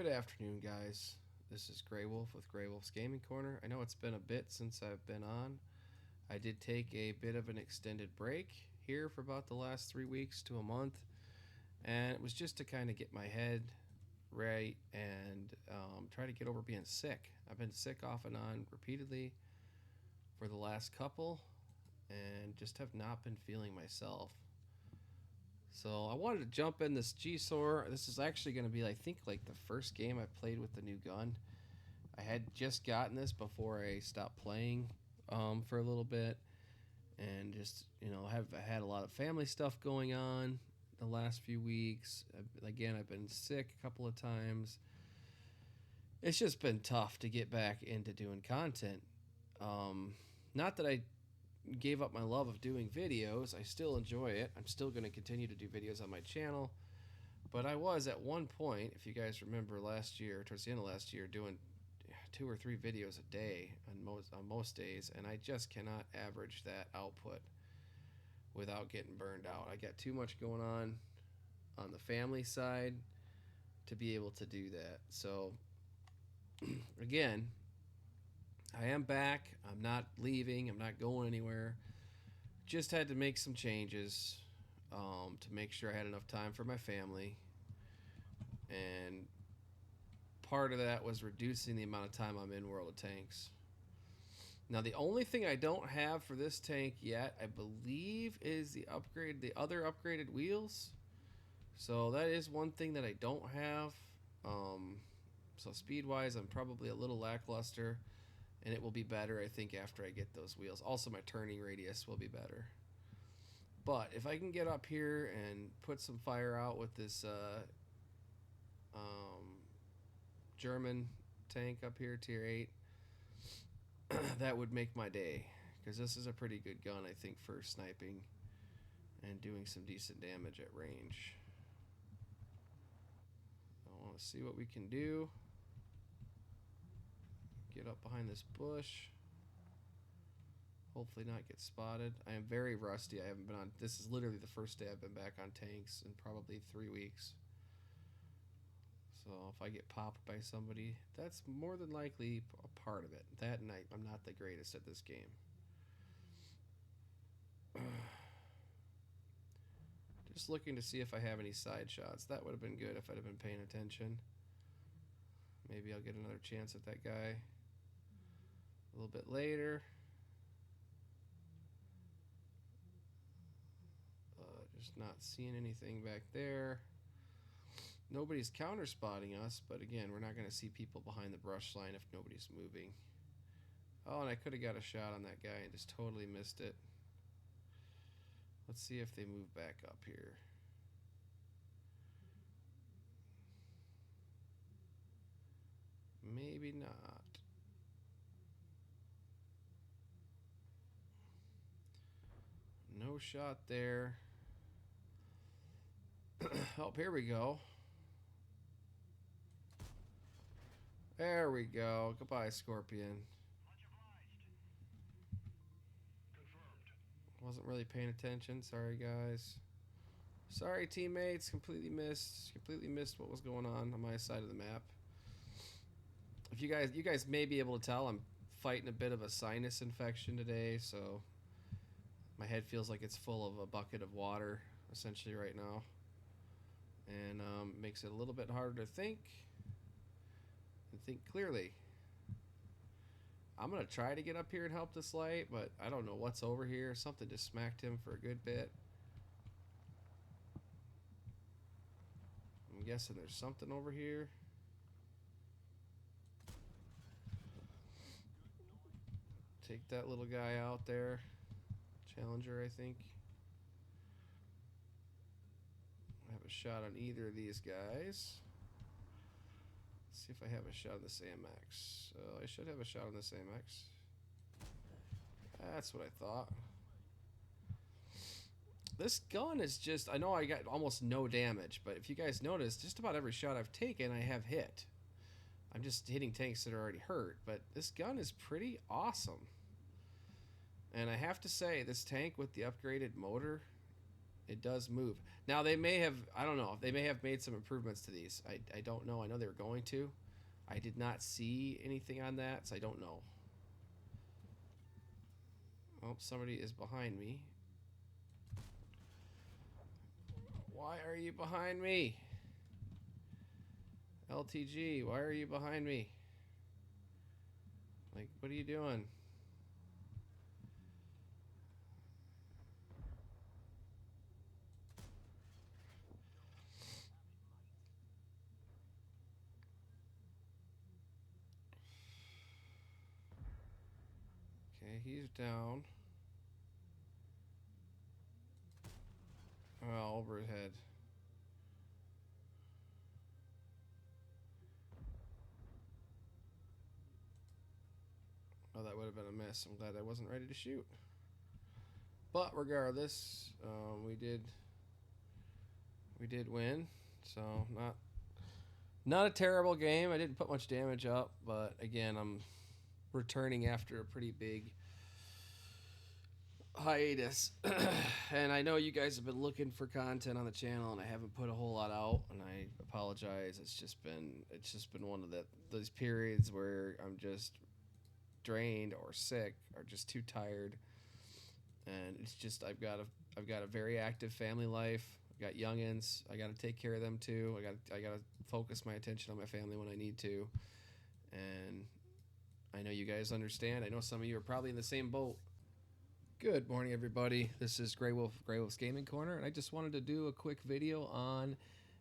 Good afternoon, guys. This is Grey Wolf with Grey Wolf's Gaming Corner. I know it's been a bit since I've been on. I did take a bit of an extended break here for about the last 3 weeks to a month, and it was just to kind of get my head right and try to get over being sick. I've been sick off and on repeatedly for the last couple, and just have not been feeling myself. So I wanted to jump in this GSOR. This is actually going to be, I think, like the first game I played with the new gun. I had just gotten this before I stopped playing for a little bit, and just have had a lot of family stuff going on the last few weeks. Again, I've been sick a couple of times. It's just been tough to get back into doing content. Not that I gave up my love of doing videos. I still enjoy it. I'm still going to continue to do videos on my channel. But I was at one point, if you guys remember last year, towards the end of last year, doing 2 or 3 videos a day on most days, and I just cannot average that output without getting burned out. I got too much going on the family side to be able to do that. So again, I am back. I'm not leaving. I'm not going anywhere. Just had to make some changes to make sure I had enough time for my family. And part of that was reducing the amount of time I'm in World of Tanks. Now, the only thing I don't have for this tank yet, I believe, is the other upgraded wheels. So that is one thing that I don't have. So speed-wise, I'm probably a little lackluster. And it will be better, I think, after I get those wheels. Also, my turning radius will be better. But if I can get up here and put some fire out with this German tank up here, tier 8, that would make my day. Because this is a pretty good gun, I think, for sniping and doing some decent damage at range. I want to see what we can do. Get up behind this bush. Hopefully not get spotted. I am very rusty. I haven't been on... This is literally the first day I've been back on tanks in probably 3 weeks. So if I get popped by somebody, that's more than likely a part of it. That night, I'm not the greatest at this game. Just looking to see if I have any side shots. That would have been good if I'd have been paying attention. Maybe I'll get another chance at that guy a little bit later. Just not seeing anything back there. Nobody's counter spotting us, but again, we're not going to see people behind the brush line if nobody's moving. Oh, and I could have got a shot on that guy and just totally missed it. Let's see if they move back up here. Maybe not. No shot there. Oh, here we go. There we go. Goodbye, Scorpion. Wasn't really paying attention. Sorry, guys. Sorry, teammates. Completely missed what was going on my side of the map. If you guys may be able to tell, I'm fighting a bit of a sinus infection today, so my head feels like it's full of a bucket of water, essentially, right now. And makes it a little bit harder to think and think clearly. I'm going to try to get up here and help this light, but I don't know what's over here. Something just smacked him for a good bit. I'm guessing there's something over here. Take that little guy out there. Challenger, I think. I have a shot on either of these guys. Let's see if I have a shot on this AMX. I should have a shot on this AMX. That's what I thought. This gun is just... I know I got almost no damage, but if you guys notice, just about every shot I've taken, I have hit. I'm just hitting tanks that are already hurt, but this gun is pretty awesome. And I have to say, this tank with the upgraded motor It does move. Now they may have, I don't know, they may have made some improvements to these. I don't know. I know they were going to. I did not see anything on that, so I don't know. Oh, somebody is behind me. Why are you behind me? LTG, why are you behind me? Like, what are you doing? Okay, he's down. Oh, overhead. Oh, that would have been a miss. I'm glad I wasn't ready to shoot. But regardless, we did win. So not a terrible game. I didn't put much damage up, but again, I'm returning after a pretty big hiatus. And I know you guys have been looking for content on the channel, and I haven't put a whole lot out, and I apologize. It's just been one of those periods where I'm just drained or sick or just too tired, and it's just I've got a very active family life. I've got youngins. I got to take care of them too. I got to focus my attention on my family when I need to, and I know you guys understand. I know some of you are probably in the same boat. Good morning, everybody. This is Grey Wolf's Gaming Corner, and I just wanted to do a quick video on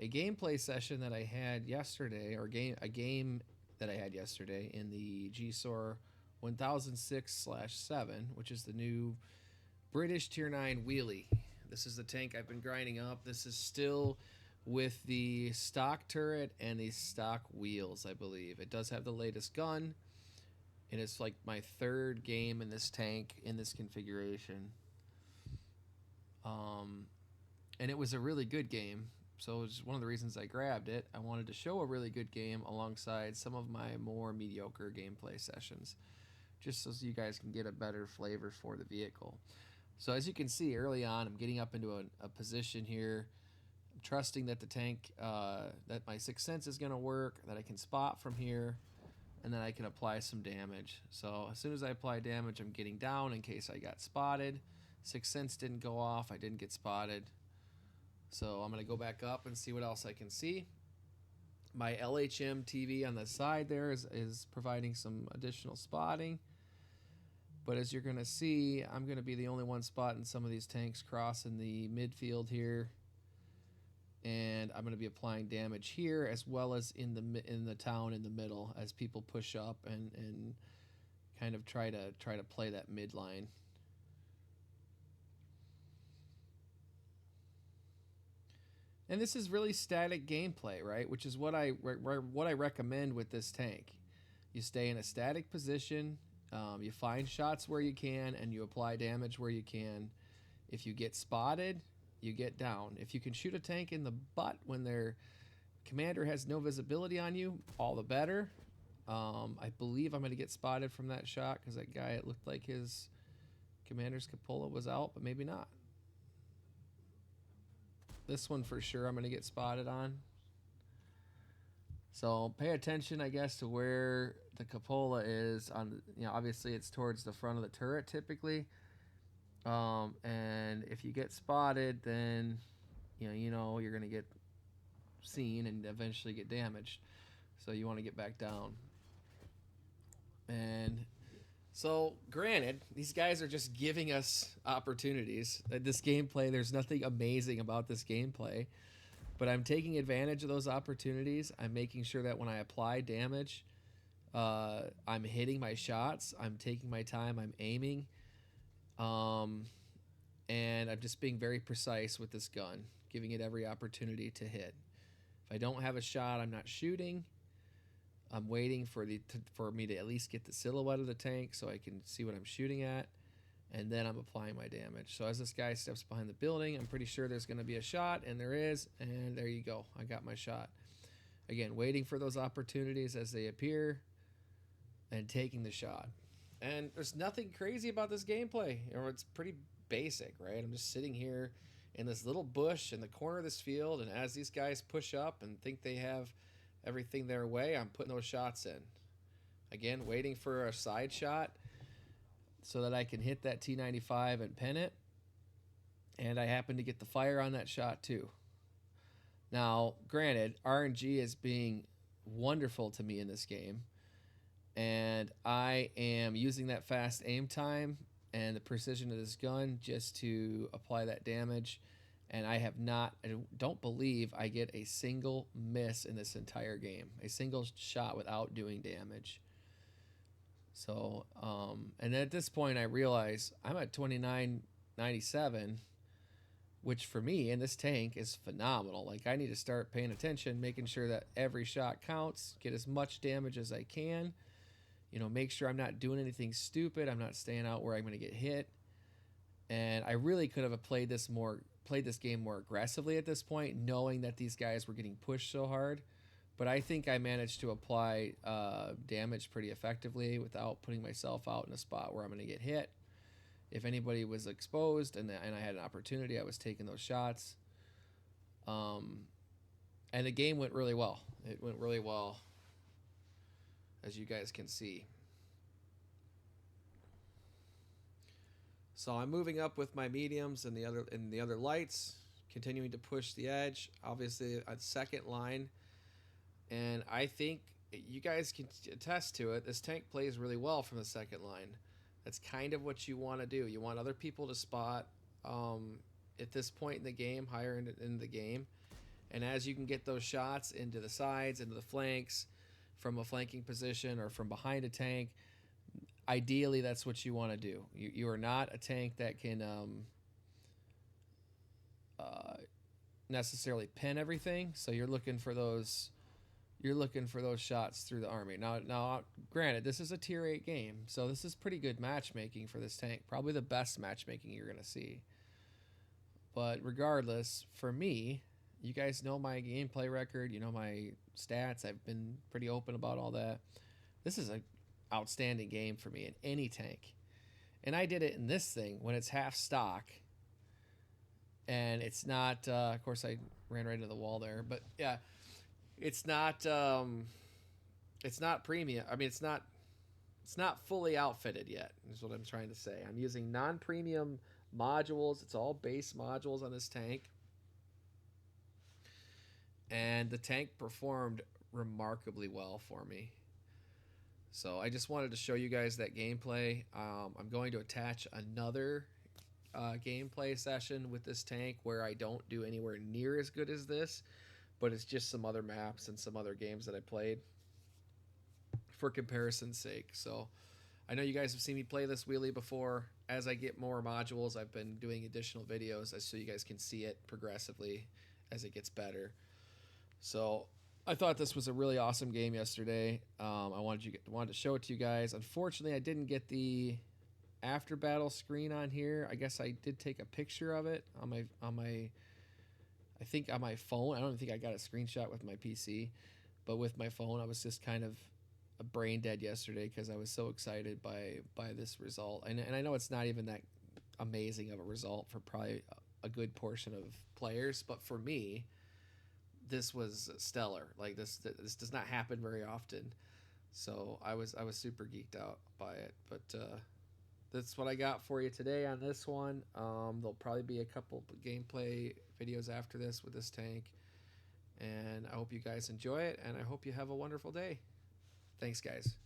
a gameplay session that I had yesterday, or a game that I had yesterday in the GSOR 1006/7, which is the new British Tier 9 wheelie. This is the tank I've been grinding up. This is still with the stock turret and the stock wheels, I believe. It does have the latest gun. And it's like my third game in this tank in this configuration. And it was a really good game. So it was one of the reasons I grabbed it. I wanted to show a really good game alongside some of my more mediocre gameplay sessions, just so you guys can get a better flavor for the vehicle. So as you can see early on, I'm getting up into a position here. I'm trusting that the tank, that my Sixth Sense is going to work, that I can spot from here, and then I can apply some damage. So as soon as I apply damage, I'm getting down in case I got spotted. Sixth Sense didn't go off. I didn't get spotted. So I'm going to go back up and see what else I can see. My LHM TV on the side there is providing some additional spotting. But as you're going to see, I'm going to be the only one spotting some of these tanks crossing the midfield here. And I'm going to be applying damage here as well as in the town in the middle as people push up and kind of try to play that midline. And this is really static gameplay, right? Which is what I recommend with this tank. You stay in a static position, you find shots where you can, and you apply damage where you can. If you get spotted, you get down. If you can shoot a tank in the butt when their commander has no visibility on you, all the better. I believe I'm going to get spotted from that shot because that guy, it looked like his commander's cupola was out, but maybe not. This one for sure I'm going to get spotted on. So pay attention, I guess, to where the cupola is on. Obviously it's towards the front of the turret typically. And if you get spotted, then you know you're gonna get seen and eventually get damaged. So you want to get back down. And so, granted, these guys are just giving us opportunities. This gameplay, there's nothing amazing about this gameplay, but I'm taking advantage of those opportunities. I'm making sure that when I apply damage, I'm hitting my shots. I'm taking my time. I'm aiming. And I'm just being very precise with this gun, giving it every opportunity to hit. If I don't have a shot, I'm not shooting. I'm waiting for me to at least get the silhouette of the tank so I can see what I'm shooting at, and then I'm applying my damage. So as this guy steps behind the building, I'm pretty sure there's going to be a shot, and there is, and there you go. I got my shot. Again, waiting for those opportunities as they appear and taking the shot. And there's nothing crazy about this gameplay. It's pretty basic, right? I'm just sitting here in this little bush in the corner of this field, and as these guys push up and think they have everything their way, I'm putting those shots in. Again, waiting for a side shot so that I can hit that T95 and pin it. And I happen to get the fire on that shot too. Now, granted, RNG is being wonderful to me in this game, and I am using that fast aim time and the precision of this gun just to apply that damage. And I don't believe I get a single miss in this entire game, a single shot without doing damage. So, and at this point, I realize I'm at 29.97, which for me in this tank is phenomenal. Like, I need to start paying attention, making sure that every shot counts, get as much damage as I can. You know, make sure I'm not doing anything stupid. I'm not staying out where I'm going to get hit. And I really could have played this game more aggressively at this point, knowing that these guys were getting pushed so hard. But I think I managed to apply damage pretty effectively without putting myself out in a spot where I'm going to get hit. If anybody was exposed and I had an opportunity, I was taking those shots. And the game went really well. It went really well, as you guys can see. So I'm moving up with my mediums and the other lights, continuing to push the edge. Obviously, at second line, and I think you guys can attest to it. This tank plays really well from the second line. That's kind of what you want to do. You want other people to spot at this point in the game, higher in the game. And as you can get those shots into the sides, into the flanks, from a flanking position or from behind a tank, ideally that's what you want to do. You are not a tank that can necessarily pin everything, so you're looking for those shots through the army. Now, granted, this is a tier 8 game, so this is pretty good matchmaking for this tank. Probably the best matchmaking you're going to see. But regardless, for me, you guys know my gameplay record. You know my stats. I've been pretty open about all that. This is an outstanding game for me in any tank. And I did it in this thing when it's half stock. And it's not, of course, I ran right into the wall there. But, yeah. It's not premium. I mean, it's not fully outfitted yet, is what I'm trying to say. I'm using non-premium modules. It's all base modules on this tank. And the tank performed remarkably well for me. So I just wanted to show you guys that gameplay. I'm going to attach another gameplay session with this tank where I don't do anywhere near as good as this, but it's just some other maps and some other games that I played for comparison's sake. So I know you guys have seen me play this wheelie before. As I get more modules, I've been doing additional videos so you guys can see it progressively as it gets better. So I thought this was a really awesome game yesterday. I wanted to show it to you guys. Unfortunately, I didn't get the after battle screen on here. I guess I did take a picture of it on my I think on my phone. I don't think I got a screenshot with my PC, but with my phone, I was just kind of brain dead yesterday because I was so excited by this result. And I know it's not even that amazing of a result for probably a good portion of players, but for me, this was stellar. Like this does not happen very often, so I was super geeked out by it. But that's what I got for you today on this one. There'll probably be a couple gameplay videos after this with this tank, and I hope you guys enjoy it, and I hope you have a wonderful day. Thanks, guys.